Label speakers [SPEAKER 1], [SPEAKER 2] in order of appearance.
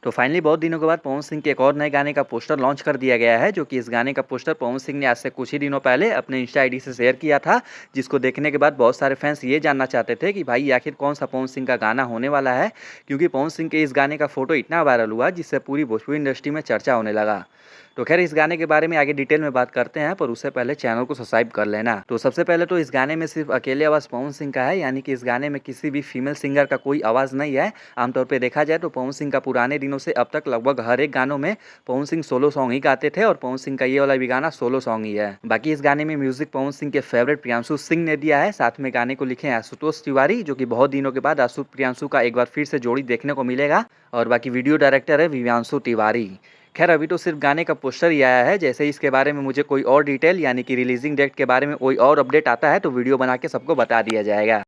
[SPEAKER 1] तो फाइनली बहुत दिनों के बाद पवन सिंह के एक और नए गाने का पोस्टर लॉन्च कर दिया गया है, जो कि इस गाने का पोस्टर पवन सिंह ने आज से कुछ ही दिनों पहले अपने इंस्टा आईडी से शेयर किया था, जिसको देखने के बाद बहुत सारे फैंस ये जानना चाहते थे कि भाई आखिर कौन सा पवन सिंह का गाना होने वाला है, क्योंकि पवन सिंह के इस गाने का फोटो इतना वायरल हुआ जिससे पूरी भोजपुरी इंडस्ट्री में चर्चा होने लगा। तो खैर इस गाने के बारे में आगे डिटेल में बात करते हैं, पर उससे पहले चैनल को सब्सक्राइब कर लेना। तो सबसे पहले तो इस गाने में सिर्फ अकेले आवाज़ पवन सिंह का है, यानी कि इस गाने में किसी भी फीमेल सिंगर का कोई आवाज़ नहीं है। आमतौर पे देखा जाए तो पवन सिंह का पुराने दिनों से अब तक लगभग हर एक गानों में पवन सिंह सोलो सॉन्ग ही गाते थे, और पवन सिंह का ये वाला भी गाना सोलो सॉन्ग ही है। बाकी इस गाने में म्यूजिक पवन सिंह के फेवरेट प्रियांशु सिंह ने दिया है। साथ में गाने को लिखे हैं आशुतोष तिवारी, जो कि बहुत दिनों के बाद आशु प्रियांशु का एक बार फिर से जोड़ी देखने को मिलेगा। और बाकी वीडियो डायरेक्टर है विव्यांशु तिवारी। खैर अभी तो सिर्फ गाने का पोस्टर ही आया है, जैसे ही इसके बारे में मुझे कोई और डिटेल यानी कि रिलीजिंग डेट के बारे में कोई और अपडेट आता है तो वीडियो बना के सबको बता दिया जाएगा।